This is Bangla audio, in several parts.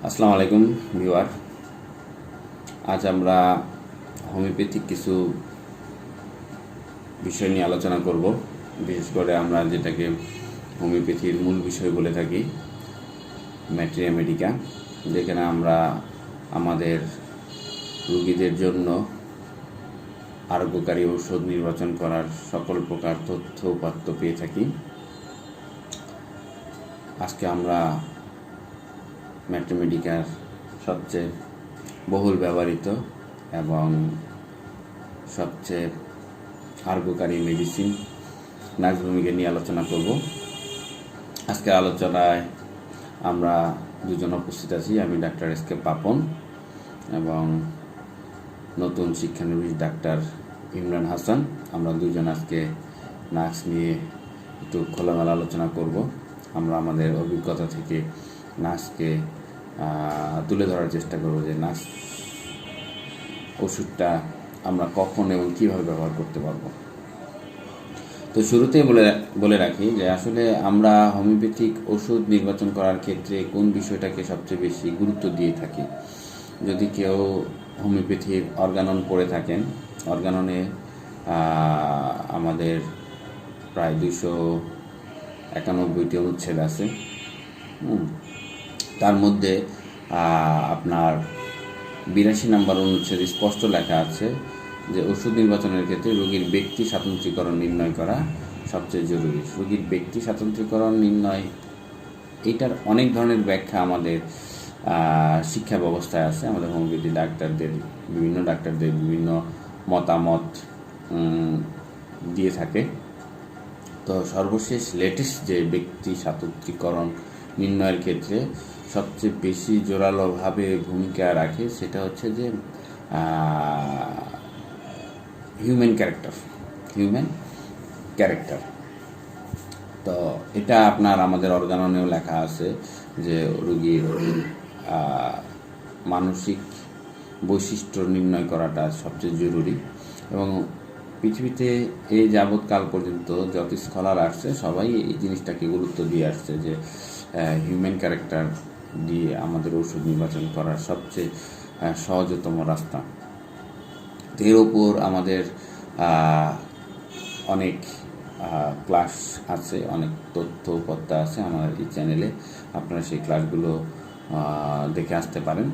আসসালামু আলাইকুম ভিউয়ার। আজ আমরা হোমিওপ্যাথিক কিছু বিষয় নিয়ে আলোচনা করব। বিশেষ করে আমরা যেটাকে হোমিওপ্যাথির মূল বিষয় বলে থাকি, ম্যাটেরিয়া মেডিকা, যেখানে আমরা আমাদের রোগীদের জন্য আরোগ্যকারী ঔষধ নির্বাচন করার সকল প্রকার তথ্য উপাত্ত পেয়ে থাকি। আজকে আমরা ম্যাটেরিয়া মেডিকার সবচেয়ে বহুল ব্যবহৃত এবং সবচেয়ে আরোগ্যকারী মেডিসিন নাক্সভূমিকে নিয়ে আলোচনা করব। আজকের আলোচনায় আমরা দুজন উপস্থিত আছি। আমি ডাক্তার এস.কে. পাপন এবং নতুন শিক্ষানবিশ ডাক্তার ইমরান হাসান। আমরা দুজন আজকে নাক্স নিয়ে একটু খোলামেলা আলোচনা করব। আমরা আমাদের অভিজ্ঞতা থেকে নাক্সকে তুলে ধরার চেষ্টা করব যে নাক্স ওষুধটা আমরা কখন এবং কীভাবে ব্যবহার করতে পারবো। তো শুরুতেই বলে রাখি যে আসলে আমরা হোমিওপ্যাথিক ওষুধ নির্বাচন করার ক্ষেত্রে কোন বিষয়টাকে সবচেয়ে বেশি গুরুত্ব দিয়ে থাকি। যদি কেউ হোমিওপ্যাথির অর্গানন পড়ে থাকেন, অর্গাননে আমাদের প্রায় 291টি অনুচ্ছেদ আছে। তার মধ্যে আপনার 82 নম্বর অনুচ্ছেদ স্পষ্ট লেখা আছে যে ওষুধ নির্বাচনের ক্ষেত্রে রোগীর ব্যক্তি স্বাতন্ত্র্যীকরণ নির্ণয় করা সবচেয়ে জরুরি। রোগীর ব্যক্তি স্বাতন্ত্র্যীকরণ নির্ণয়, এইটার অনেক ধরনের ব্যাখ্যা আমাদের শিক্ষা ব্যবস্থায় আছে। আমাদের হোমিওপ্যাথি বিভিন্ন ডাক্তারদের বিভিন্ন মতামত দিয়ে থাকে। তো সর্বশেষ লেটেস্ট যে ব্যক্তি স্বাতন্ত্র্যীকরণ নির্ণয়ের ক্ষেত্রে সবচেয়ে বেশি জোরালোভাবে ভূমিকা রাখে সেটা হচ্ছে যে হিউম্যান ক্যারেক্টার। তো এটা আপনার আমাদের অর্গাননেও লেখা আছে যে রোগীর মানসিক বৈশিষ্ট্য নির্ণয় করাটা সবচেয়ে জরুরি। এবং পৃথিবীতে এই যাবৎকাল পর্যন্ত যত স্কলার আসছে সবাই এই জিনিসটাকে গুরুত্ব দিয়ে আসছে যে হিউম্যান ক্যারেক্টার দিয়ে আমাদের ওষুধ নির্বাচন করার সবচেয়ে সহজতম রাস্তা। এর ওপর আমাদের অনেক ক্লাস আছে, অনেক তথ্য উপাত্ত আছে আমাদের এই চ্যানেলে। আপনারা সেই ক্লাসগুলো দেখে আসতে পারেন,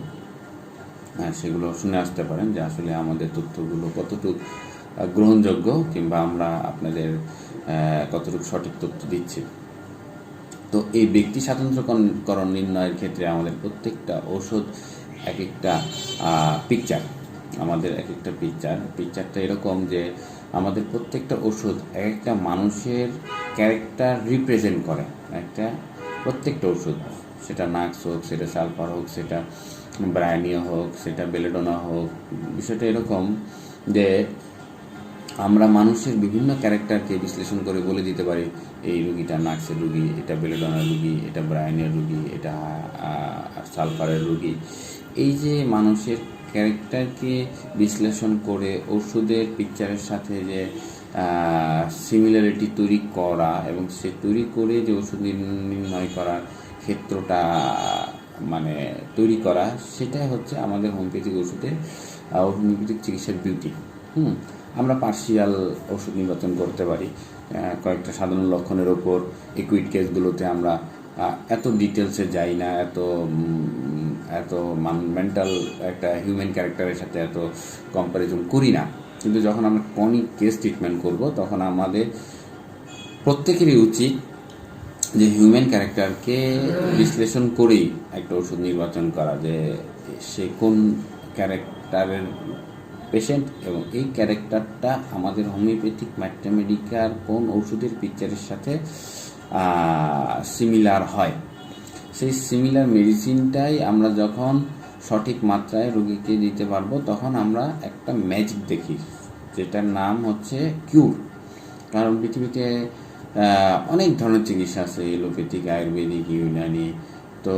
সেগুলো শুনে আসতে পারেন যে আসলে আমাদের তথ্যগুলো কতটুকু গ্রহণযোগ্য কিংবা আমরা আপনাদের কতটুকু সঠিক তথ্য দিচ্ছি। তো এই ব্যক্তি স্বাতন্ত্র্যকরণ নির্ণয়ের ক্ষেত্রে আমাদের প্রত্যেকটা ওষুধ এক একটা পিকচার, আমাদের এক একটা পিকচারটা এরকম যে আমাদের প্রত্যেকটা ওষুধ এক একটা মানুষের ক্যারেক্টার রিপ্রেজেন্ট করে। প্রত্যেকটা ওষুধ, সেটা নাক্স হোক, সেটা সালফার হোক, সেটা ব্রায়ানিয়া হোক, সেটা বেলেডোনা হোক, বিষয়টা এরকম যে আমরা মানুষের বিভিন্ন ক্যারেক্টারকে বিশ্লেষণ করে বলে দিতে পারি এই রুগীটা নাক্সের রুগী, এটা বেলেডোনার রুগী, এটা ব্রায়ানিয়ার রুগী, এটা সালফারের রুগী। এই যে মানুষের ক্যারেক্টারকে বিশ্লেষণ করে ওষুধের পিকচারের সাথে যে সিমিলারিটি তৈরি করা এবং সে তৈরি করে যে ওষুধ নির্ণয় করার ক্ষেত্রটা তৈরি করা, সেটাই হচ্ছে আমাদের হোমিওপ্যাথিক হোমিওপ্যাথিক চিকিৎসার বিউটি। আমরা পার্শিয়াল ওষুধ নির্বাচন করতে পারি কয়েকটা সাধারণ লক্ষণের ওপর। একুইট কেসগুলোতে আমরা এত ডিটেলসে যাই না, এত মেন্টাল একটা হিউম্যান ক্যারেক্টারের সাথে এত কম্প্যারিজন করি না। কিন্তু যখন আমরা ক্রনিক কেস ট্রিটমেন্ট করব তখন আমাদের প্রত্যেকেরই উচিত যে হিউম্যান ক্যারেক্টারকে বিশ্লেষণ করেই একটা ওষুধ নির্বাচন করা, যে সে কোন ক্যারেক্টারের পেশেন্ট এবং এই ক্যারেক্টারটা আমাদের হোমিওপ্যাথিক ম্যাটেরিয়া কোন ওষুধের পিকচারের সাথে সিমিলার হয়। সেই সিমিলার মেডিসিনটাই আমরা যখন সঠিক মাত্রায় রোগীকে দিতে পারবো তখন আমরা একটা ম্যাজিক দেখি, যেটার নাম হচ্ছে কিউর। কারণ পৃথিবীতে অনেক ধরনের চিকিৎসা আছে, এলোপ্যাথিক, আয়ুর্বেদিক, ইউনানি। তো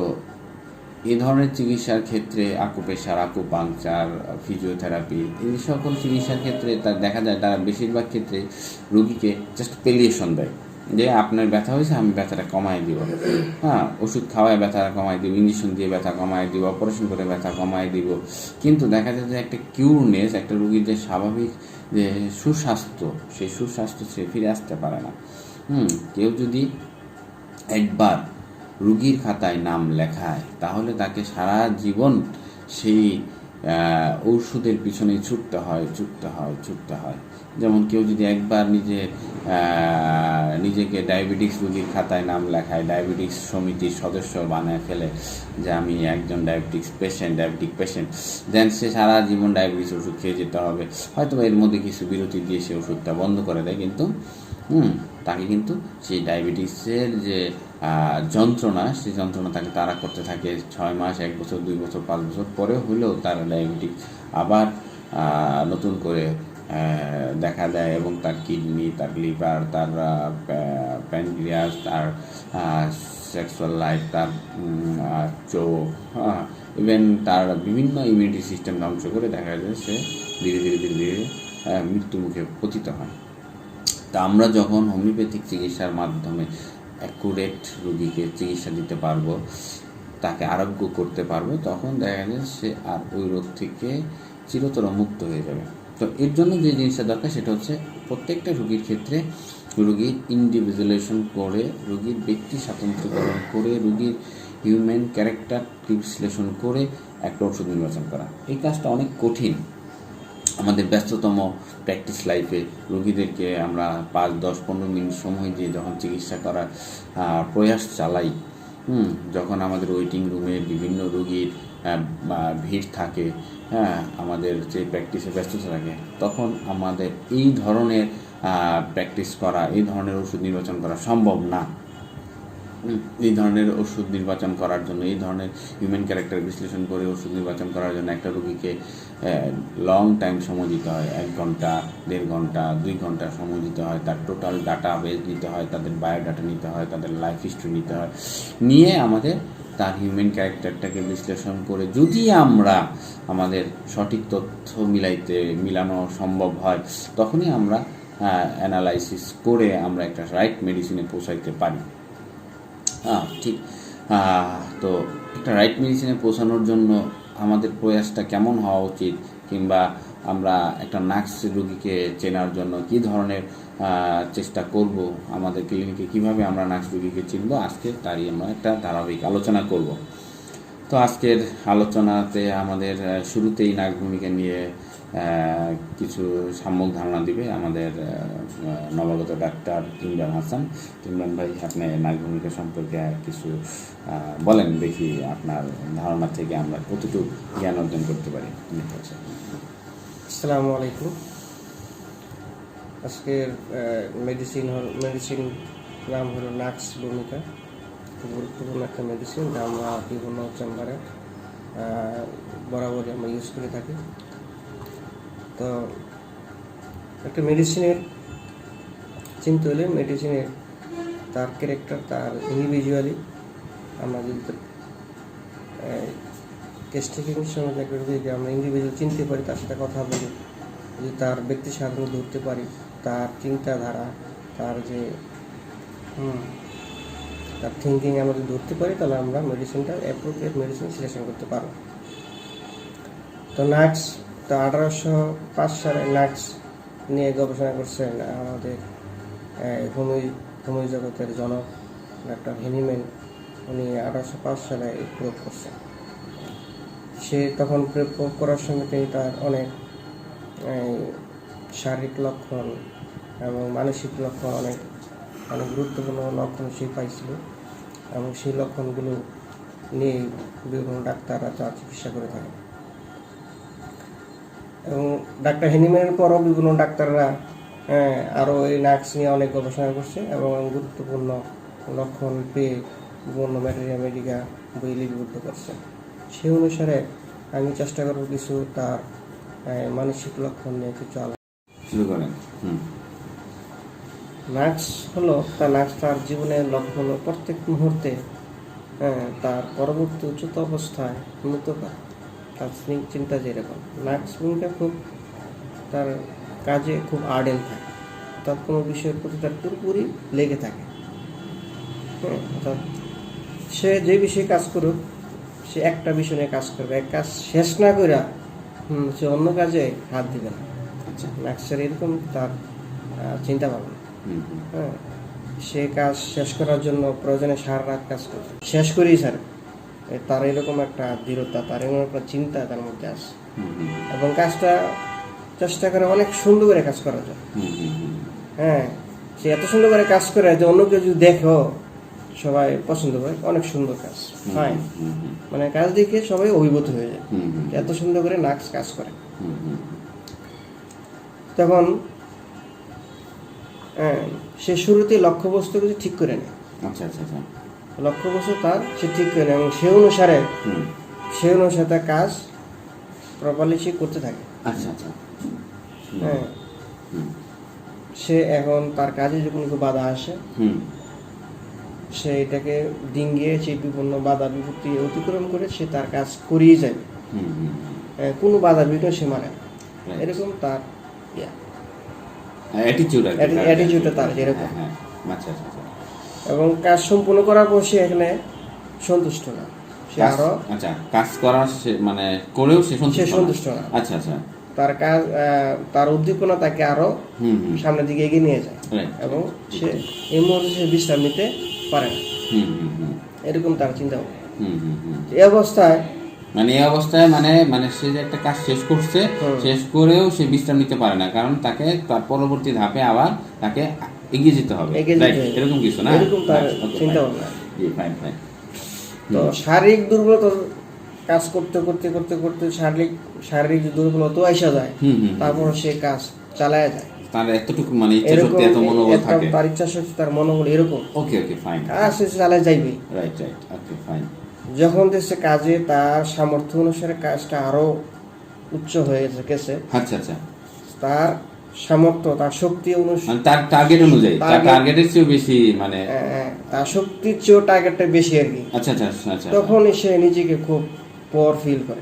এই ধরনের চিকিৎসার ক্ষেত্রে আকুপ্রেশার, আকুপাংচার, ফিজিওথেরাপি, এই সকল চিকিৎসার ক্ষেত্রে দেখা যায় তারা বেশিরভাগ ক্ষেত্রে রোগীকে জাস্ট পেলিয়েশন দেয়। যে আপনার ব্যথা হয়েছে, আমি ব্যথাটা কমায় দিব, হ্যাঁ, ওষুধ খাওয়ায় ব্যথা কমায় দিব, ইঞ্জেকশন দিয়ে ব্যথা কমায় দিব, অপারেশন করে ব্যথা কমায় দিব। কিন্তু দেখা যায় যে একটা কিউরনেস, একটা রুগীর যে স্বাভাবিক যে সুস্বাস্থ্য, সেই সুস্বাস্থ্য সে ফিরে আসতে পারে না। কেউ যদি একবার রুগীর খাতায় নাম লেখায়, তাহলে তাকে সারা জীবন সেই ঔষধের পিছনে ছুটতে হয়। যেমন কেউ যদি একবার নিজেকে ডায়াবেটিক্স রুগীর খাতায় নাম লেখায়, ডায়াবেটিক্স সমিতির সদস্য বানায় ফেলে যে আমি একজন ডায়াবেটিক পেশেন্ট, দেন সে সারা জীবন ডায়াবেটিস ওষুধ খেয়ে যেতে হবে। হয়তো এর মধ্যে কিছু বিরতি দিয়ে সে ওষুধটা বন্ধ করে দেয়, কিন্তু তাকে কিন্তু সেই ডায়াবেটিসের যে যন্ত্রণা, সেই যন্ত্রণা তাকে তাড়া করতে থাকে 6 মাস, 1 বছর, 2 বছর, 5 বছর পরে হলেও তার ডায়াবেটিস আবার নতুন করে দেখা দেয়, এবং তার কিডনি, তার লিভার, তার প্যানক্রিয়াস, তার সেক্সুয়াল লাইফ, তার চোখ, ইভেন তার বিভিন্ন ইমিউনিটি সিস্টেম ধ্বংস করে দেখা যায় সে ধীরে ধীরে মৃত্যু মুখে পতিত হয়। তা আমরা যখন হোমিওপ্যাথিক চিকিৎসার মাধ্যমে অ্যাকুরেট রুগীকে চিকিৎসা দিতে পারবো, তাকে আরোগ্য করতে পারবো, তখন দেখা যায় সে আর ওই রোগ থেকে চিরতর মুক্ত হয়ে যাবে। তো এর জন্য যে জিনিসটা দরকার সেটা হচ্ছে প্রত্যেকটা রুগীর ক্ষেত্রে রুগীর ইন্ডিভিজুয়ালাইজেশন করে, রুগীর ব্যক্তি স্বাতন্ত্র্যকরণ করে, রুগীর হিউম্যান ক্যারেক্টার বিশ্লেষণ করে একটা ওষুধ নির্বাচন করা। এই কাজটা অনেক কঠিন। আমাদের ব্যস্ততম প্র্যাকটিস লাইফে রুগীদেরকে আমরা 5, 10, 15 মিনিট সময় দিয়ে যখন চিকিৎসা করার প্রয়াস চালাই, যখন আমাদের ওয়েটিং রুমে বিভিন্ন রুগীর ভিড় থাকে, আমাদের যে প্র্যাকটিসে ব্যস্ততা থাকে, তখন আমাদের এই ধরনের প্র্যাকটিস করা, এই ধরনের ওষুধ নির্বাচন করা সম্ভব না। এই ধরনের ওষুধ নির্বাচন করার জন্য, এই ধরনের হিউম্যান ক্যারেক্টার বিশ্লেষণ করে ওষুধ নির্বাচন করার জন্য একটা রুগীকে লং টাইম সময় দিতে হয়। 1 ঘন্টা, 1.5 ঘন্টা, 2 ঘন্টা সময় দিতে হয়। তার টোটাল ডাটা বেস নিতে হয়, তাদের বায়োডাটা নিতে হয়, তাদের লাইফ হিস্ট্রি নিতে হয়। নিয়ে আমাদের তার হিউম্যান ক্যারেক্টারটাকে বিশ্লেষণ করে যদি আমরা আমাদের সঠিক তথ্য মিলানো সম্ভব হয়, তখনই আমরা অ্যানালাইসিস করে আমরা একটা রাইট মেডিসিনে পৌঁছাইতে পারি। ঠিক। তো একটা রাইট মেডিসিনে পৌঁছানোর জন্য আমাদের প্রয়াসটা কেমন হওয়া উচিত, কিংবা আমরা একটা নার্স রোগীকে চেনার জন্য কী ধরনের চেষ্টা করব, আমাদের ক্লিনিকে কীভাবে আমরা নার্স রোগীকে চিনব, আজকে তারই আমরা একটা ধারাবাহিক আলোচনা করব। তো আজকের আলোচনাতে আমাদের শুরুতেই নার্স ভূমিকা নিয়ে কিছু সাম্যক ধারণা দিবে আমাদের নবাগত ডাক্তার ইমরান হাসান। ইমরান ভাই, আপনি নার্স ভূমিকা সম্পর্কে কিছু বলেন, দেখি আপনার ধারণা থেকে আমরা কতটুকু জ্ঞান অর্জন করতে পারি। আসসালামু আলাইকুম। আজকের মেডিসিন নাম হলো নার্স ভূমিকা। খুব গুরুত্বপূর্ণ একটা মেডিসিন, যা আমরা বিভিন্ন চেম্বারে বরাবরই আমরা ইউজ করে থাকি। তো একটা মেডিসিনের চিনতে হলে মেডিসিনের তার ক্যারেক্টার, তার ইন্ডিভিজুয়ালি আমরা যদি টেস্টিংয়ের সময় যদি আমরা ইন্ডিভিজুয়াল চিনতে পারি, তার সাথে কথা বলি, যদি তার ব্যক্তি স্বাধীনতা ধরতে পারি, তার চিন্তাধারা, তার যে তার থিঙ্কিং আমরা যদি ধরতে পারি, তাহলে আমরা মেডিসিনটা অ্যাপ্রোপ্রিয়েট মেডিসিন সিলেকশন করতে পারবো। তো নার্স, তো 1805 সালে নার্স নিয়ে গবেষণা করছেন আমাদের হোমিও জগতের জনক ডাক্তার হেনিম্যান। উনি 1805 সালে প্রয়োগ করছেন। সে তখন প্রয়োগ করার সঙ্গে তিনি তার অনেক শারীরিক লক্ষণ এবং মানসিক লক্ষণ, অনেক গুরুত্বপূর্ণ লক্ষণ সে পাইছিল, এবং সেই লক্ষণগুলো নিয়ে বিভিন্ন ডাক্তাররা তার চিকিৎসা করে থাকেন। এবং ডাক্তার হেনিম্যানের পরও বিভিন্ন ডাক্তাররা আরও এই নার্স নিয়ে অনেক গবেষণা করছে, এবং গুরুত্বপূর্ণ লক্ষণ পেয়ে বিভিন্ন ম্যাটেরিয়া মেডিকা বই লিপিবদ্ধ করছে। সেই অনুসারে আমি চেষ্টা করব কিছু তার মানসিক লক্ষণ নিয়ে কিছু শুরু করেন। নার্স হলো তার জীবনের লক্ষ্য হলো প্রত্যেক মুহূর্তে তার পরবর্তী উচ্চত অবস্থায় উন্নত করা। তার চিন্তা যেরকম, নার্স ভূমিকা খুব তার কাজে খুব আর্ডেল থাকে। অর্থাৎ কোনো বিষয়ের প্রতি তার পুরোপুরি লেগে থাকে। হ্যাঁ, অর্থাৎ সে যে বিষয়ে কাজ করুক, সে একটা বিষয় নিয়ে কাজ করবে, এক কাজ শেষ না করে সে অন্য কাজে হাত দিবে না। আচ্ছা। নাক্সের এরকম তার চিন্তা ভাবনা। হুম হুম। হ্যাঁ, সে কাজ শেষ করার জন্য প্রয়োজনে সারা রাত কাজ করবে, শেষ করেই স্যার। তার এরকম একটা দৃঢ়তা, তার এরকম একটা চিন্তা তার মধ্যে আছে, হুম হুম। এবং কাজটা চেষ্টা করে অনেক সুন্দর করে কাজ করা যায়। হুম হুম হুম। হ্যাঁ, সে এত সুন্দর করে কাজ করে যে অন্য কেউ যদি দেখো সবাই পছন্দ করে, অনেক সুন্দর কাজ, ফাইন। হুম হুম। মানে কাজ দেখে সবাই অভিভূত হয়ে যায়, হুম হুম। এত সুন্দর করে নাক্স কাজ করে। হুম হুম। তখন সে শুরুতেই লক্ষ্যবস্তু কিছু ঠিক করে নেয়। আচ্ছা আচ্ছা আচ্ছা। লক্ষ্যবস্তু তার সে ঠিক করে নেয় এবং সে অনুসারে হুম। তার কাজ প্রপারলি সে করতে থাকে। আচ্ছা আচ্ছা। হ্যাঁ, হুম সে এখন তার কাজে যখন কোনো বাধা আসে, হুম। সে এটাকে ডিঙ্গিয়ে সেই বিভিন্ন বাধা বিপত্তি অতিক্রম করে সে তার কাজ করিয়ে যাবে। হুম হুম। কোনো বাধা বিঘ্ন সে মানে না। Right. এরকম তার অ্যাটিটিউড আর কি। অ্যাটিটিউডটা তার এরকম। হ্যাঁ। আচ্ছা আচ্ছা আচ্ছা। এবং কাজ সম্পূর্ণ করার পর সে এখানে সন্তুষ্ট না, সে আরো আচ্ছা, কাজ করার মানে করেও সে সন্তুষ্ট না। আচ্ছা আচ্ছা। তার কাজ তার উদ্দীপনা তাকে আরো হুম হুম। সামনের দিকে এগিয়ে নিয়ে যায়, Right. এবং সে এই মুহূর্তে সে বিশ্রাম নিতে পারে না। হুম হুম হুম। এরকম তার চিন্তা ভাবনা। হুম হুম হুম। এই অবস্থায় এই অবস্থায় মানে সে যে একটা কাজ শেষ করছে, শেষ করেও সে বিশ্রাম নিতে পারে না, কারণ তাকে তার পরবর্তী ধাপে আবার তাকে এগিয়ে যেতে হবে। এরকম কিছু না, এরকম তার চিন্তা ভাবনা। Fine fine. তো শারীরিক দুর্বলতা কাজ করতে করতে করতে করতে শারীরিক দুর্বলতা আসা যায়, তারপর সে কাজ চালায় যায়। তার এতটুকু মানে ইচ্ছা শক্তি, এত মনোবল থাকে, তার ইচ্ছা শক্তি, তার মনোবল এরকম। ওকে ওকে ফাইন। কাজ সে চালায় যাইবে। Right right, okay fine. যখন সে কাজে তার সামর্থ্য অনুসারে কাজটা আরো উচ্চ হয়ে গেছে, আচ্ছা আচ্ছা, তার সামর্থ্য, তার শক্তি অনুসারে, তার টার্গেট অনুযায়ী, তার টার্গেটের চেয়েও বেশি, মানে তার শক্তির চেয়েও টার্গেটটা বেশি আর কি। আচ্ছা আচ্ছা আচ্ছা। তখন সে নিজেকে খুব পর ফিল করে,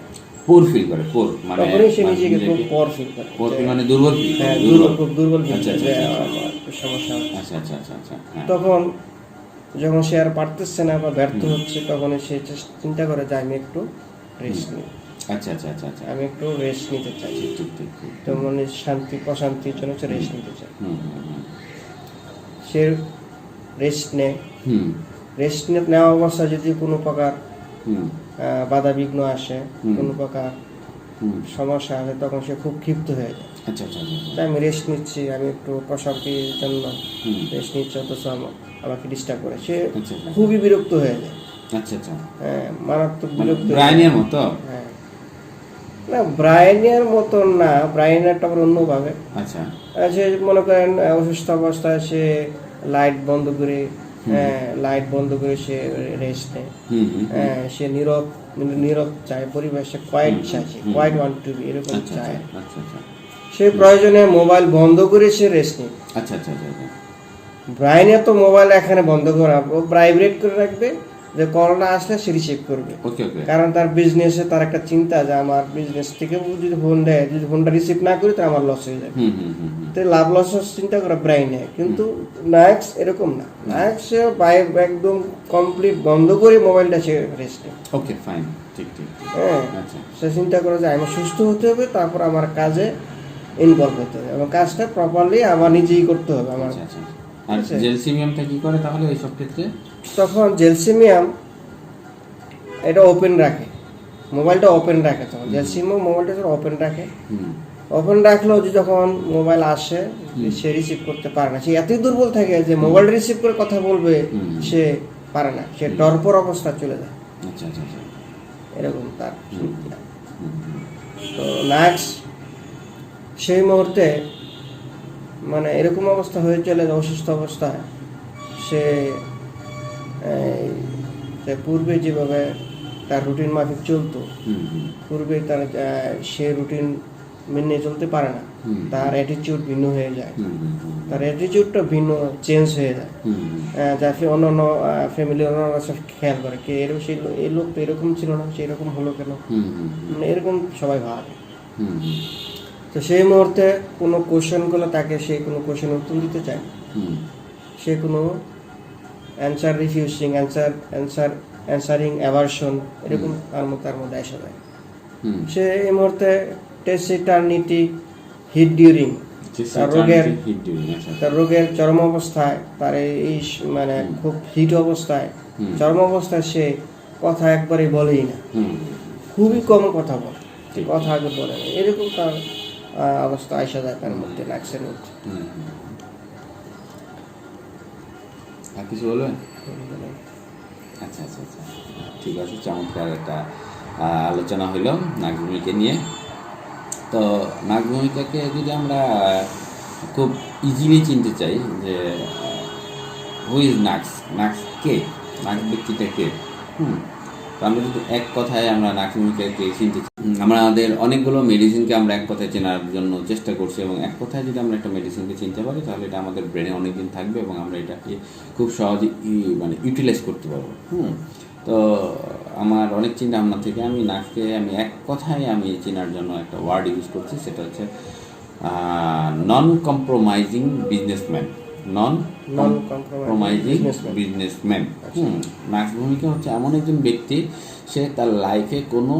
মানে তখনই সে নিজেকে খুব পর ফিল করে, মানে দুর্বল, খুব দুর্বল ফিল আচ্ছা করে, আচ্ছা সমস্যা হচ্ছে। আচ্ছা আচ্ছা আচ্ছা আচ্ছা। তখন যখন সে আর পারতেছে না বা ব্যর্থ হচ্ছে, তখন সে চিন্তা করে যে আমি একটু রেস্ট নিই। আচ্ছা আচ্ছা আচ্ছা আচ্ছা, আমি একটু রেস্ট নিতে চাই, ঠিক ঠিক। তো মনের শান্তি প্রশান্তির জন্য সে রেস্ট নিতে চায়। সে রেস্ট নেয়। রেস্ট নেওয়া অবস্থায় যদি কোনো প্রকার বাধা বিঘ্ন আসে, কোনো প্রকার সমস্যা আসে, তখন সে খুব ক্ষিপ্ত হয়ে যায়। আচ্ছা আচ্ছা, আমি রেস্ট নিচ্ছি, আমি একটু প্রশান্তির জন্য রেস্ট নিচ্ছি, অথচ আমাকে ডিস্টার্ব করে, সে খুবই বিরক্ত হয়ে যায়। আচ্ছা আচ্ছা, হ্যাঁ, মারাত্মক বিরক্ত। ব্রায়ানের মতো? হ্যাঁ, না ব্রায়ানের মতন না, ব্রায়ানেরটা আবার অন্যভাবে। আচ্ছা, সে মনে করেন অসুস্থ অবস্থায় সে লাইট বন্ধ করে সে রেস্ট নেয়। সে নীরব চায়, পরিবেশে কোয়াইট চায়, সে কোয়াইট ওয়ান্ট টু বি, এরকম চায়। সে প্রয়োজনে মোবাইল বন্ধ করে সে রেস্ট নেয়। আচ্ছা আচ্ছা আচ্ছা। ব্রাইনে তো মোবাইল এখানে বন্ধ করা, ও ভাইব্রেট করে রাখবে, যে কলটা আসলে সে রিসিভ করবে। কারণ তার বিজনেসে তার একটা চিন্তা যে আমার বিজনেস থেকে যদি ফোন দেয়, যদি ফোনটা রিসিভ না করি তাহলে আমার লস হয়ে যাবে, তো লাভ লসের চিন্তা করে ব্রাইনে। কিন্তু নাক্স এরকম না, নাক্স একদম কমপ্লিট বন্ধ করে মোবাইলটা সে রেস্ট নেয়। ওকে ফাইন, ঠিক ঠিক। হ্যাঁ, সে চিন্তা করে যে আমার সুস্থ হতে হবে, তারপর আমার কাজে ইনভলভ হতে হবে এবং কাজটা প্রপারলি আমার নিজেই করতে হবে আমার। আর জেলসিমিয়ামটা কি করে তাহলে এই সব ক্ষেত্রে? তখন জেলসিমিয়াম এটা ওপেন রাখে, মোবাইলটা ওপেন রাখে। তখন জেলসিমিয়াম মোবাইলটা ওপেন রাখে। ওপেন রাখলেও যে যখন মোবাইল আসে সে রিসিভ করতে পারে না, সে এতই দুর্বল থাকে যে মোবাইল রিসিভ করে কথা বলবে সে পারে না, সে টর্পর অবস্থা চলে যায়। আচ্ছা আচ্ছা, এরকম তার। তো নাক্স সেই মুহূর্তে মানে এরকম অবস্থা হয়ে চলে, অসুস্থ অবস্থায় সে পূর্বে যেভাবে তার রুটিন মাফিক চলতো, পূর্বে তার সে রুটিন মেনে চলতে পারে না, তার অ্যাটিটিউড ভিন্ন হয়ে যায়, তার অ্যাটিটিউডটা ভিন্ন চেঞ্জ হয়ে যায়। যা অন্য ফ্যামিলি অন্যরা সব খেয়াল করে কি এই লোক তো এরকম ছিল না, সে এরকম হলো কেন, এরকম সবাই ভাবে। তো সেই মুহূর্তে কোনো কোশ্চেনগুলো তাকে সে কোনো কোশ্চেন উত্তর দিতে চায়, হুম সে কোনো অ্যান্সার রিফিউজিং, অ্যান্সারিং অ্যাভারশন এরকম তার মধ্যে আসা যায়। হুম সে এই মুহূর্তে টেসিটার্নিটি হিট ডিউরিং, তার রোগের চরম অবস্থায়, তার এই মানে খুব হিট অবস্থায়, চরম অবস্থায় সে কথা একবারে বলেই না, খুবই কম কথা বলে, কথা আগে বলে না, এরকম তার অবস্থা আসা যায় তার মধ্যে, নাক্সের মধ্যে। আর কিছু বলবেন? আচ্ছা আচ্ছা আচ্ছা, ঠিক আছে, চমৎকার একটা আলোচনা হইল নাক্স ভূমিকা নিয়ে। তো নাক্স ভূমিকাকে যদি আমরা খুব ইজিলি চিনতে চাই যে হু ইজ নাক্স, নাক্স কে, নাক্স ব্যক্তিটা কে, তো আমরা যদি এক কথায় আমরা নাক্স ভূমিকাকে চিনতে চাই, আমাদের অনেকগুলো মেডিসিনকে আমরা এক কথায় চেনার জন্য চেষ্টা করছি, এবং এক কথায় যদি আমরা একটা মেডিসিনকে চিনতে পারি তাহলে এটা আমাদের ব্রেনে অনেকদিন থাকবে এবং আমরা এটাকে খুব সহজে মানে ইউটিলাইজ করতে পারবো। তো আমার অনেক চিন্তা ভাবনা থেকে আমি নাক্সকে আমি এক কথায় আমি চেনার জন্য একটা ওয়ার্ড ইউজ করছি, সেটা হচ্ছে নন কম্প্রোমাইজিং বিজনেসম্যান। নন কম্প্রোমাইজিং বিজনেসম্যান। নাক্স ভূমিকা হচ্ছে এমন একজন ব্যক্তি, সে তার লাইফে কোনো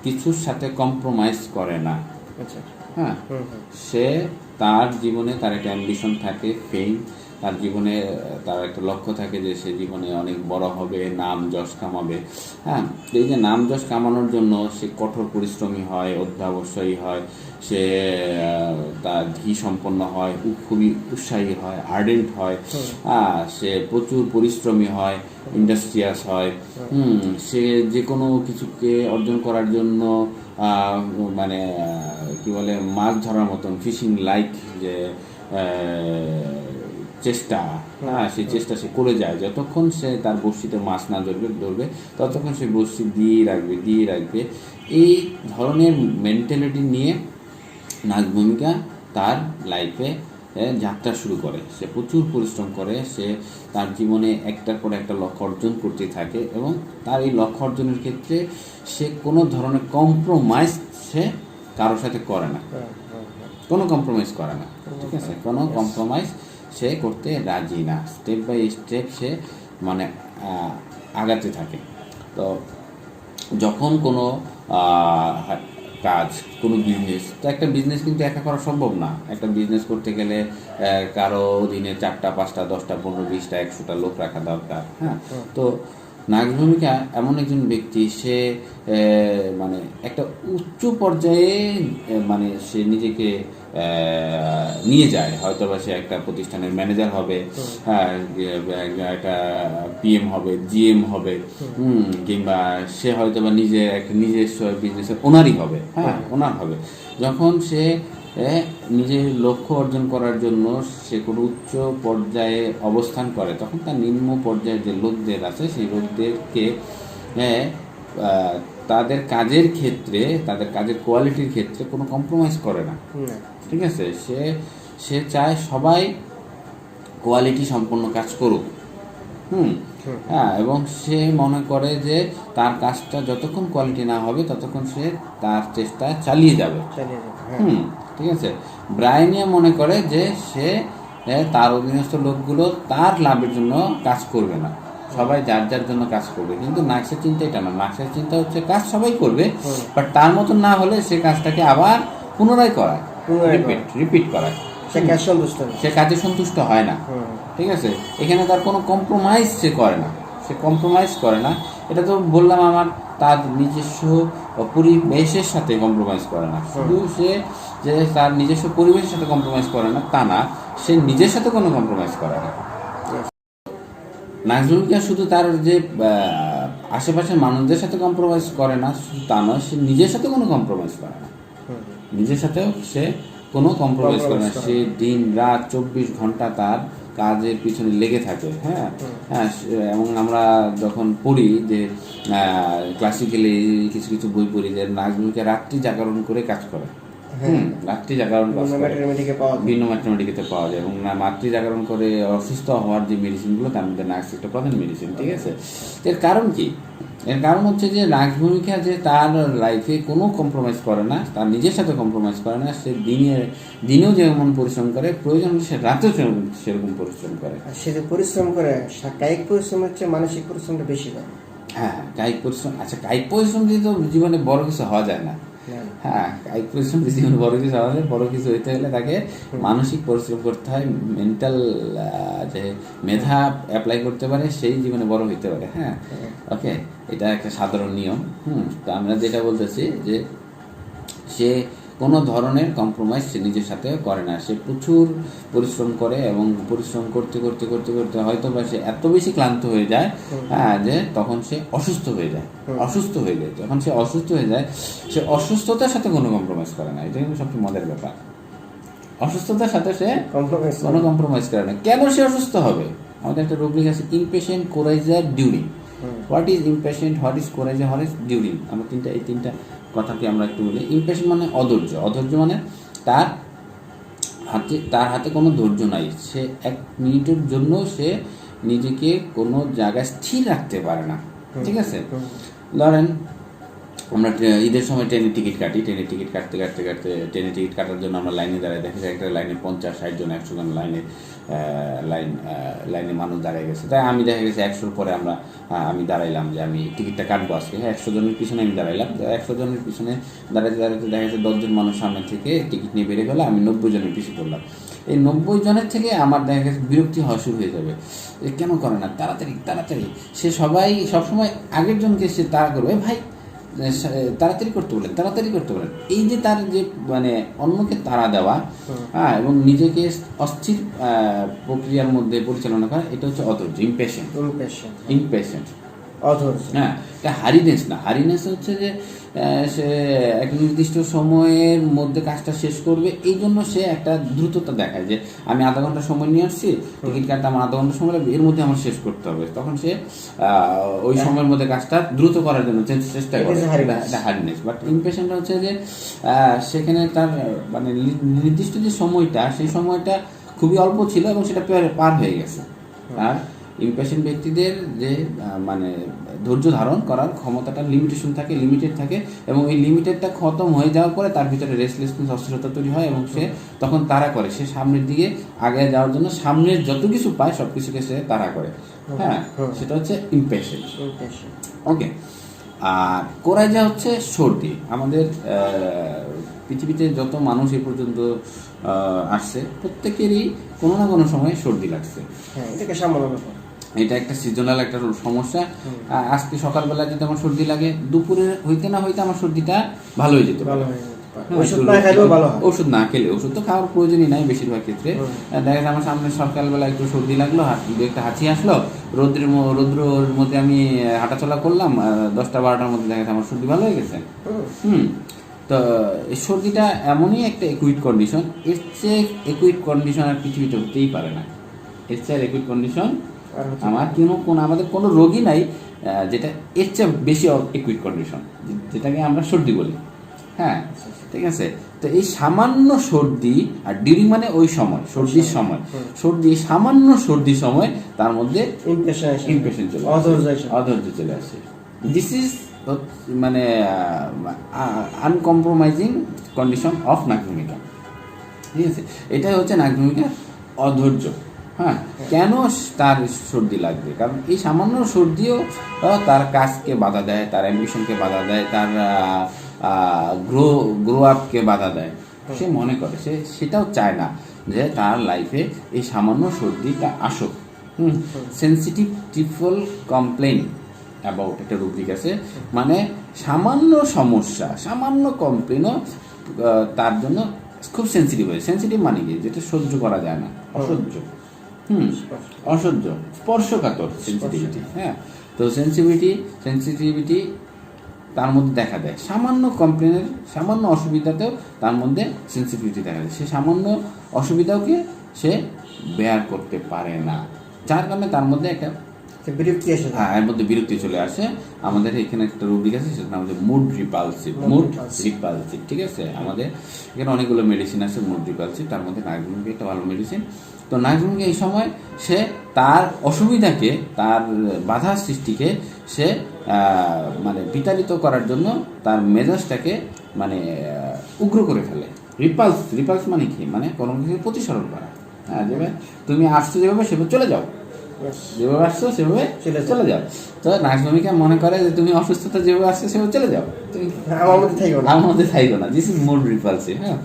কিছুর সাথে কম্প্রোমাইজ করে না। হ্যাঁ, সে তার জীবনে তার একটা অ্যাম্বিশন থাকে, ফেম, তার জীবনে তার একটা লক্ষ্য থাকে যে সে জীবনে অনেক বড় হবে, নাম যশ কামাবে। হ্যাঁ, এই যে নাম যশ কামানোর জন্য সে কঠোর পরিশ্রমী হয়, অধ্যবসায়ী হয়, সে তার ধী সম্পন্ন হয়, খুবই উৎসাহী হয়, আর্ডেন্ট হয়, সে প্রচুর পরিশ্রমী হয়, ইন্ডাস্ট্রিয়াস হয়। সে যে কোনো কিছুকে অর্জন করার জন্য মানে কি বলে মাছ ধরার মতন, ফিশিং লাইক যে চেষ্টা, সেই চেষ্টা সে করে যায়। যতক্ষণ সে তার বড়শিতে মাছ না ধরবে ততক্ষণ সে বড়শি দিয়ে রাখবে। এই ধরনের মেন্টালিটি নিয়ে নাক্স ভূমিকা তার লাইফে যাত্রা শুরু করে। সে প্রচুর পরিশ্রম করে, সে তার জীবনে একটার পর একটা লক্ষ্য অর্জন করতে থাকে এবং তার এই লক্ষ্য অর্জনের ক্ষেত্রে সে কোনো ধরনের কম্প্রোমাইজ সে কারোর সাথে করে না, কোনো কম্প্রোমাইজ করে না। ঠিক আছে, কোনো কম্প্রোমাইজ সে করতে রাজি না, স্টেপ বাই স্টেপ সে মানে আগাতে থাকে। তো যখন কোনো কাজ, কোনো বিজনেস, তো একটা বিজনেস কিন্তু একা করা সম্ভব না। একটা বিজনেস করতে গেলে কারো অধীনে 4টা 5টা 10টা 15 20টা 100টা লোক রাখা দরকার। হ্যাঁ, তো নাক্স ভূমিকা এমন একজন ব্যক্তি, সে মানে একটা উচ্চ পর্যায়ে মানে সে নিজেকে নিয়ে যায়। হয়তো বা সে একটা প্রতিষ্ঠানের ম্যানেজার হবে, হ্যাঁ, একটা পিএম হবে, জিএম হবে, কিংবা সে হয়তো বা নিজস্ব বিজনেসের ওনারই হবে। হ্যাঁ, ওনার হবে। যখন সে নিজের লক্ষ্য অর্জন করার জন্য সে কোনো উচ্চ পর্যায়ে অবস্থান করে, তখন তার নিম্ন পর্যায়ে যে লোকদের আছে সেই লোকদেরকে তাদের কাজের ক্ষেত্রে, তাদের কাজের কোয়ালিটির ক্ষেত্রে কোনো কম্প্রোমাইজ করে না। ঠিক আছে, সে চায় সবাই কোয়ালিটি সম্পন্ন কাজ করুক। হ্যাঁ, এবং সে মনে করে যে তার কাজটা যতক্ষণ কোয়ালিটি না হবে ততক্ষণ সে তার চেষ্টা চালিয়ে যাবে। ঠিক আছে, ব্রায়ানিয়া মনে করে যে সে তার অধীনস্থ লোকগুলো তার লাভের জন্য কাজ করবে না, সবাই যার যার জন্য কাজ করবে। কিন্তু নাক্সের চিন্তা এটা না, নাক্সের চিন্তা হচ্ছে কাজ সবাই করবে, বাট তার মতন না হলে সে কাজটাকে আবার পুনরায় করায়, রিপিট করায়। সে কাজে সন্তুষ্ট হয় না। ঠিক আছে, এখানে তার কোনো কম্প্রোমাইজ সে করে না, এটা তো বললাম আমার তার নিজস্ব পরিবেশের সাথে কম্প্রোমাইজ করে না। শুধু সে যে তার নিজস্ব পরিবেশের সাথে কম্প্রোমাইজ করে না তা না, সে নিজের সাথে কোনো কম্প্রোমাইজ করে না। নাক্স ভূমিকা শুধু তার যে আশেপাশের মানুষদের সাথে কম্প্রোমাইজ করে না তা নয়, সে নিজের সাথে কোনো কম্প্রোমাইজ করে না, নিজের সাথেও সে কোনো কম্প্রোমাইজ করে না। সে দিন রাত 24 ঘন্টা তার কাজের পিছনে লেগে থাকে। হ্যাঁ, এবং আমরা যখন পড়ি যে ক্লাসিক্যালি কিছু বই পড়ি যে নাক্স ভূমিকা রাত্রি জাগরণ করে কাজ করে। রাত্রি জাগরণ ভিন্ন ম্যাথমেটিক্যাতে পাওয়া যায়, এবং রাত্রি জাগরণ করে অসুস্থ হওয়ার যে মেডিসিনগুলো তার মধ্যে নাক্স একটা প্রধান মেডিসিন। ঠিক আছে, এর কারণ কি? এর কারণ হচ্ছে যে নাক ভূমিকা যে তার লাইফে কোনো কম্প্রোমাইজ করে না, তার নিজের সাথে কম্প্রোমাইজ করে না। সে দিনেও যেমন পরিশ্রম করে, প্রয়োজন হলে সে রাতেও সেরকম পরিশ্রম করে। আর সে যে পরিশ্রম করে, কায়িক পরিশ্রম হচ্ছে মানসিক পরিশ্রমটা বেশি করে। হ্যাঁ, কায়িক পরিশ্রম। আচ্ছা, কায়িক পরিশ্রম দিয়ে তো জীবনে বড় কিছু হওয়া যায় না। হ্যাঁ, কায়িক পরিশ্রম দিয়ে জীবনে বড় কিছু হওয়া যায়। বড় কিছু হইতে গেলে তাকে মানসিক পরিশ্রম করতে হয়, মেন্টাল যে মেধা অ্যাপ্লাই করতে পারে সেই জীবনে বড় হইতে পারে। হ্যাঁ, ওকে, এটা একটা সাধারণ নিয়ম। তো আমরা যেটা বলতেছি যে সে কোনো ধরনের কম্প্রোমাইজ সে নিজের সাথে করে না। সে প্রচুর পরিশ্রম করে এবং পরিশ্রম করতে করতে করতে করতে হয়তো বা সে এত বেশি ক্লান্ত হয়ে যায় যে তখন সে অসুস্থ হয়ে যায়। যখন সে অসুস্থ হয়ে যায়, সে অসুস্থতার সাথে কোনো কম্প্রোমাইজ করে না। এটা কিন্তু সবচেয়ে মজার ব্যাপার। অসুস্থতার সাথে সে কোনো কম্প্রোমাইজ করে না। কেন সে অসুস্থ হবে? আমাদের একটা রুব্রিক আছে, ইমপেশেন্ট, কোরাইজার, during. What is impatient, what is কোরাইজার, হোয়াট ইজ ডিউরিং? আমরা এই তিনটা কথাকে আমরা একটু বলি। ইমপেশেন্ট মানে অধৈর্য মানে তার হাতে কোনো ধৈর্য নাই। সে 1 মিনিটের জন্য সে নিজেকে কোনো জায়গায় স্থির রাখতে পারে না। ঠিক আছে, ধরেন আমরা ঈদের সময় ট্রেনের টিকিট কাটি। ট্রেনের টিকিট কাটতে ট্রেনের টিকিট কাটার জন্য আমরা লাইনে দাঁড়াই। দেখা যায় একটা লাইনে 50-60 জন, 100 জন লাইনে মানুষ দাঁড়িয়ে গেছে। তাই আমি দেখা গেছে 100-র পরে আমি দাঁড়াইলাম যে আমি টিকিটটা কাটবো আজকে। হ্যাঁ, 100 জনের পিছনে আমি দাঁড়াইলাম। 100 জনের পিছনে দাঁড়াইতে দেখা গেছে 10 জন মানুষ সামনে থেকে টিকিট নিয়ে বেরিয়ে গেলো। আমি 90 জনের পিছিয়ে পড়লাম। এই 90 জনের থেকে আমার দেখা গেছে বিরক্তি হওয়া শুরু হয়ে যাবে। কেন করে না তাড়াতাড়ি? সে সবসময় আগের জনকে সে তাড়া করবে, ভাই তাড়াতাড়ি করতে বলেন। এই যে তার যে মানে অন্যকে তাড়া দেওয়া, এবং নিজেকে অস্থির প্রক্রিয়ার মধ্যে পরিচালনা করা, এটা হচ্ছে অধৈর্য, ইমপেশেন্ট। হ্যাঁ, এটা হারিনেস না। হারিনেস হচ্ছে যে সে এক নির্দিষ্ট সময়ের মধ্যে কাজটা শেষ করবে, এই জন্য সে একটা দ্রুততা দেখায় যে আমি আধা ঘন্টা সময় নিয়ে আসছি, টিকিট কাটতে আমার আধা ঘন্টা সময় লাগবে, এর মধ্যে আমার শেষ করতে হবে। তখন সে ওই সময়ের মধ্যে কাজটা দ্রুত করার জন্য চেষ্টা করে। এটা হারিনেস। বাট ইমপেশেন্ট হচ্ছে যে সেখানে তার মানে নির্দিষ্ট যে সময়টা, সেই সময়টা খুবই অল্প ছিল এবং সেটা পার হয়ে গেছে। আর ইমপেশেন্ট ব্যক্তিদের যে মানে ধৈর্য ধারণ করার ক্ষমতাটা লিমিটেড থাকে এবং এই লিমিটেডটা খতম হয়ে যাওয়ার পরে তার ভিতরে রেস্টলেসনেস, অস্থিরতা তৈরি হয় এবং সে তখন তাড়া করে। সে সামনের দিকে আগে যাওয়ার জন্য সামনের যত কিছু পায় সব কিছুকে সে তাড়া করে। হ্যাঁ, সেটা হচ্ছে ইমপেশেন্ট। ওকে, আর কোরাইজা হচ্ছে সর্দি। আমাদের পৃথিবীতে যত মানুষ এ পর্যন্ত আসছে, প্রত্যেকেরই কোনো না কোনো সময় সর্দি লাগছে। এটা একটা সিজনাল একটা সমস্যা। আজকে সকালবেলা যদি আমার সর্দি লাগে, দুপুরে হইতে না হইতে আমার সর্দিটা ভালো হয়ে যেতে পারে। ওষুধ না খেলে, ওষুধ তো খাওয়ার প্রয়োজনই নাই বেশিরভাগ ক্ষেত্রে। দেখা যায় আমার সামনে সকালবেলা একটু সর্দি লাগলো, একটা হাঁচি আসলো, রৌদ্রের মধ্যে আমি হাঁটাচলা করলাম, 10টা-12টার মধ্যে দেখা যায় আমার সর্দি ভালো হয়ে গেছে। তো এই সর্দিটা এমনই একটা একুইট কন্ডিশন, এর চেয়ে একুইট কন্ডিশন আর পৃথিবীতে হতেই পারে না। এর চেয়ে একুইট কন্ডিশন আমাদের কোনো রোগী নাই যেটা এর চেয়ে বেশি একুইট কন্ডিশন, যেটাকে আমরা সর্দি বলি। হ্যাঁ, ঠিক আছে। তো এই সামান্য সর্দি, আর ডিউরিং মানে ওই সময়, সর্দির সময়, সামান্য সর্দির সময় তার মধ্যে ইমপেশেন্ট অধৈর্য চলে আসে। দিস ইজ মানে আনকম্প্রোমাইজিং কন্ডিশন অফ নাক ভূমিকা। ঠিক আছে, এটাই হচ্ছে নাক ভূমিকার অধৈর্য। হ্যাঁ, কেন তার সর্দি লাগবে? কারণ এই সামান্য সর্দিও তার কাজকে বাধা দেয়, তার অ্যাম্বিশনকে বাধা দেয়, তার গ্রো আপকে বাধা দেয়। সে মনে করে, সে সেটাও চায় না যে তার লাইফে এই সামান্য সর্দিটা আসুক। সেন্সিটিভ টিপফুল কমপ্লেন অ্যাবাউট, একটা রুব্রিক আছে, মানে সামান্য সমস্যা, সামান্য কমপ্লেনও তার জন্য খুব সেন্সিটিভ হয়। সেন্সিটিভ মানে কি? যেটা সহ্য করা যায় না, অসহ্য, স্পর্শকাতর সেন্সিটিভিটি। হ্যাঁ, তো সেন্সিটিভিটি তার মধ্যে দেখা দেয়। সামান্য কমপ্লেনের, সামান্য অসুবিধাতেও তার মধ্যে সেন্সিটিভিটি দেখা যায়। সে সামান্য অসুবিধাকে সে বেয়ার করতে পারে না, যার কারণে তার মধ্যে একটা বিরক্তি আসে। হ্যাঁ, এর মধ্যে বিরক্তি চলে আসে। আমাদের এখানে একটা রুব্রিক আছে, সেটা আমাদের মুড রিপালসিভ। ঠিক আছে, আমাদের এখানে অনেকগুলো মেডিসিন আছে মুড রিপালসিভ, তার মধ্যে নাক ভূমিকা একটা ভালো মেডিসিন। তো নাক ভূমিকা এই সময় সে তার অসুবিধাকে, তার বাধা সৃষ্টিকে সে মানে বিতাড়িত করার জন্য তার মেজাজটাকে মানে উগ্র করে ফেলে। রিপালস মানে কি, মানে কোনো কিছু প্রতিসরণ করা। হ্যাঁ, যেভাবে তুমি আসছো যেভাবে সেভাবে চলে যাও, যেভাবে আসছো সেভাবে চলে যাও। তো নার্স ভূমিকা মনে করে যে তুমি অসুস্থতা যেভাবে আসছো সেভাবে চলে যাও, তুমি আমার মধ্যে থাইকো না। This is more repulsive. হ্যাঁ,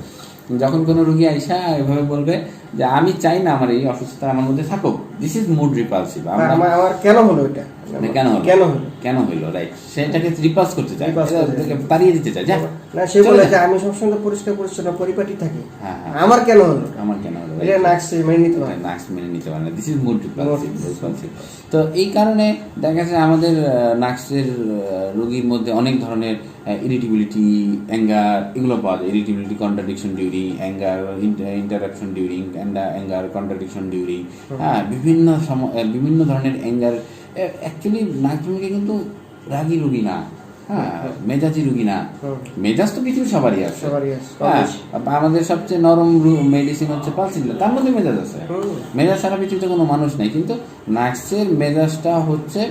যখন কোনো রুগী আইসা এভাবে বলবে যে আমি চাই না আমার এই অসুস্থতা আমার মধ্যে থাকুক, দিস ইজ মোর রিপালসিভ। আমার কেন হলো এটা, কেন হইলো, রাইট, সেটাকে রিপালস করতে চাই, তাড়িয়ে দিতে চাই। না, সে বলে যে আমি সবসময় পরিষ্কার পরিচ্ছন্ন পরিপাটি থাকি, আমার কেন হলো, এটা নার্স মেনে নিতে পারে, না। This is more repulsive. তো এই কারণে দেখা যাচ্ছে আমাদের নার্সের রোগীর মধ্যে অনেক ধরনের ইরিটেবিলিটি, অ্যাঙ্গার, এগুলো পাওয়া যায়। Irritability, contradiction during, anger, interruption during, anger, contradiction during, হ্যাঁ, বিভিন্ন ধরনের অ্যাঙ্গার। অ্যাকচুয়ালি নার্স ভূমিকা কিন্তু রাগী রুগী না, হ্যাঁ, মেজাজি রুগী না। মেজাজ তো পৃথিবীর সবারই আছে। হ্যাঁ, আমাদের সবচেয়ে নরম মেডিসিন হচ্ছে পালসিল্লা, তার মধ্যে মেজাজ আছে। মেজাজ সারা পৃথিবীতে কোনো মানুষ নেই, কিন্তু নার্সের মেজাজটা হচ্ছে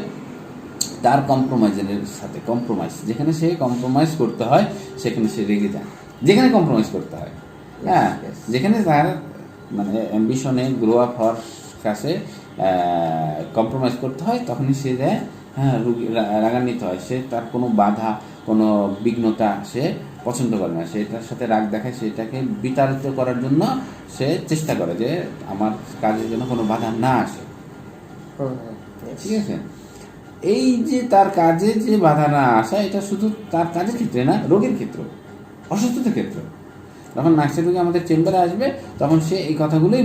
তার কম্প্রোমাইজের সাথে কম্প্রোমাইজ। যেখানে সে কম্প্রোমাইজ করতে হয় সেখানে সে রেগে যায়, যেখানে কম্প্রোমাইজ করতে হয়। হ্যাঁ, যেখানে তার মানে অ্যাম্বিশনে গ্রো আপ হওয়ার কাছে কম্প্রোমাইজ করতে হয়, তখনই সে যায়, হ্যাঁ, রুগী রাগান্বিত হয়। সে তার কোনো বাধা, কোনো বিঘ্নতা সে পছন্দ করে না, সেটার সাথে রাগ দেখায়, সেটাকে বিতাড়িত করার জন্য সে চেষ্টা করে যে আমার কাজের জন্য কোনো বাধা না আসে। ঠিক আছে, এই যে তার কাজে যে বাধা না আসা, এটা শুধু তার কাজের ক্ষেত্রে না, রোগীর ক্ষেত্রে, অসুস্থতার ক্ষেত্রে। যখন নার্সের রোগী আমাদের চেম্বারে আসবে তখন সে এই কথাগুলোই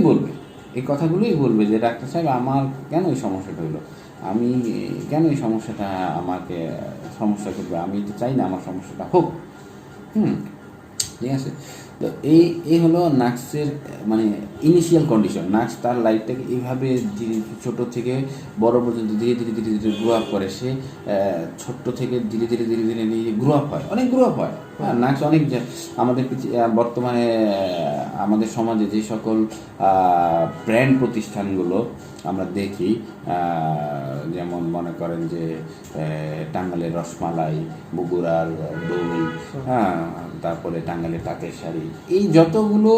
বলবে যে ডাক্তার সাহেব আমার কেন এই সমস্যাটা হলো, আমি কেন এই সমস্যাটা আমাকে সমস্যা করবে, আমি তো চাই না আমার সমস্যাটা হোক। ঠিক আছে, তো এই হলো নার্সের মানে ইনিশিয়াল কন্ডিশন। নার্স তার লাইফটাকে এইভাবে ছোট থেকে বড় পর্যন্ত ধীরে ধীরে গ্রো আপ করে। সে ছোট্ট থেকে ধীরে ধীরে গ্রো আপ হয়, অনেক গ্রো আপ হয়। হ্যাঁ, নার্স অনেক আমাদের বর্তমানে আমাদের সমাজে যে সকল ব্র্যান্ড প্রতিষ্ঠানগুলো আমরা দেখি, যেমন মনে করেন যে টাঙ্গালের রসমালাই, বগুড়ার দই, হ্যাঁ, তারপরে টাঙ্গালের তাঁতের শাড়ি, এই যতগুলো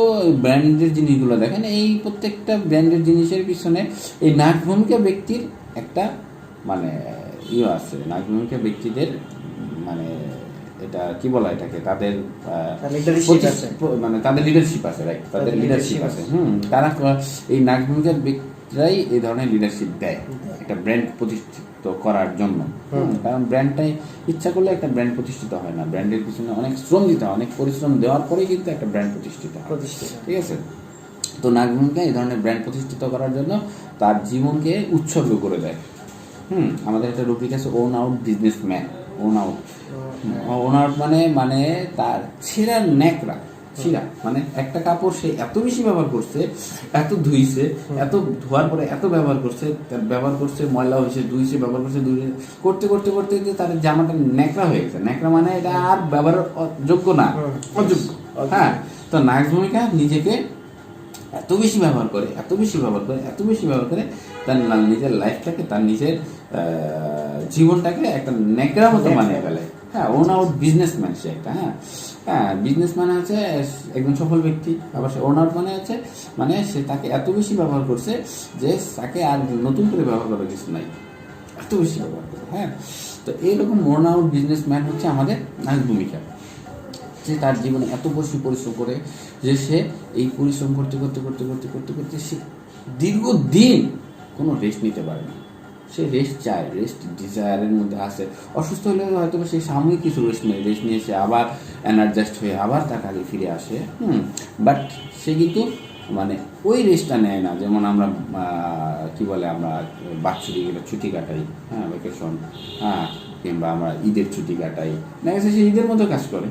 ব্র্যান্ডের জিনিসগুলো দেখেন, এই প্রত্যেকটা ব্র্যান্ডের জিনিসের পিছনে এই নার্স ভূমিকা ব্যক্তির একটা মানে আছে। নার্স ভূমিকা ব্যক্তিদের মানে এটা কি বলা, এটাকে তাদের মানে তাদের লিডারশিপ আছে, রাইট, তাদের লিডারশিপ আছে। তারা এই নার্স ভূমিকার ব্যক্তিরাই এই ধরনের লিডারশিপ দেয় একটা ব্র্যান্ড প্রতিষ্ঠিত করার জন্য। কারণ ব্র্যান্ডটাই ইচ্ছা করলে একটা ব্র্যান্ড প্রতিষ্ঠিত হয় না, ব্র্যান্ডের পিছনে অনেক শ্রম দিতে হয়, অনেক পরিশ্রম দেওয়ার পরেই কিন্তু একটা ব্র্যান্ড প্রতিষ্ঠিত হয়। ঠিক আছে, তো নার্স ভূমিকা এই ধরনের ব্র্যান্ড প্রতিষ্ঠিত করার জন্য তার জীবনকে উৎসর্গ করে দেয়। আমাদের একটা রুব্রিক আছে, own out businessman. Own out মানে তার ছেঁড়া ন্যাকড়া, মানে একটা কাপড় সে এত বেশি ব্যবহার করছে, এত ধুইছে, এত ধোয়ার পরে এত ব্যবহার করছে, ময়লা হয়েছে, ধুইছে, ব্যবহার করতে তার জামাটা ন্যাকড়া হয়ে গেছে। ন্যাকড়া মানে এটা আর ব্যবহার যোগ্য না, অযোগ্য। হ্যাঁ, তো নার্স ভূমিকা নিজেকে এত বেশি ব্যবহার করে তার নিজের লাইফটাকে, তার নিজের জীবনটাকে একটা ন্যাকড়ার মতো বানিয়ে ফেলে। হ্যাঁ, ওন আউট বিজনেসম্যান সে একটা। হ্যাঁ, বিজনেসম্যান আছে একজন সফল ব্যক্তি, আবার সে ওন আউট মানে সে তাকে এত বেশি ব্যবহার করছে যে তাকে আর নতুন করে ব্যবহার করার কিছু নাই, এত বেশি ব্যবহার করে। হ্যাঁ, তো এইরকম ওন আউট বিজনেসম্যান হচ্ছে আমাদের নার্স ভূমিকা। যে তার জীবনে এত বেশি পরিশ্রম করে যে সে এই পরিশ্রম করতে সে দীর্ঘদিন কোনো রেস্ট নিতে পারে না। সে রেস্ট চায়, রেস্ট ডিজায়ারের মধ্যে আসে। অসুস্থ হলে হয়তো সে সাময়িক কিছু রেস্ট নিয়ে সে আবার এনার্জাইজড হয়ে আবার তার কাজে ফিরে আসে। বাট সে কিন্তু মানে ওই রেস্টটা নেয় না, যেমন আমরা কি বলে, আমরা বাৎসরিক ছুটি কাটাই, হ্যাঁ, ভ্যাকেশন, হ্যাঁ, কিংবা আমরা ঈদের ছুটি কাটাই, দেখা যাচ্ছে সে ঈদের মতো কাজ করে।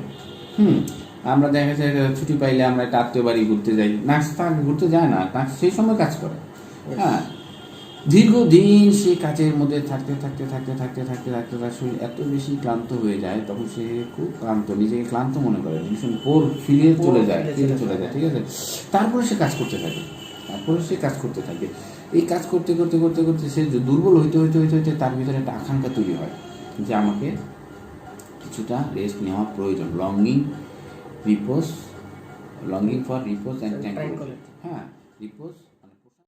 আমরা দেখা যাচ্ছে ছুটি পাইলে আমরা একটা আত্মীয় বাড়ি ঘুরতে যাই, নার্স ঘুরতে যায় না, নার্স সেই সময় কাজ করে। হ্যাঁ, দীর্ঘদিন সে কাজের মধ্যে থাকতে শরীর এত বেশি ক্লান্ত হয়ে যায়, তখন সে খুব ক্লান্ত, নিজেকে ক্লান্ত মনে করে, ভীষণ পোর ফিরে চলে যায়। ঠিক আছে, তারপরে সে কাজ করতে থাকে, এই কাজ করতে সে দুর্বল হইতে তার ভিতরে একটা আকাঙ্ক্ষা তৈরি হয়। যে আমাকে কিছুটা রেস্ট নেওয়া প্রয়োজন, লঙ্গিং ফর রিপোজ অ্যান্ড ট্রাঙ্কুইলিটি। হ্যাঁ, রিপোজ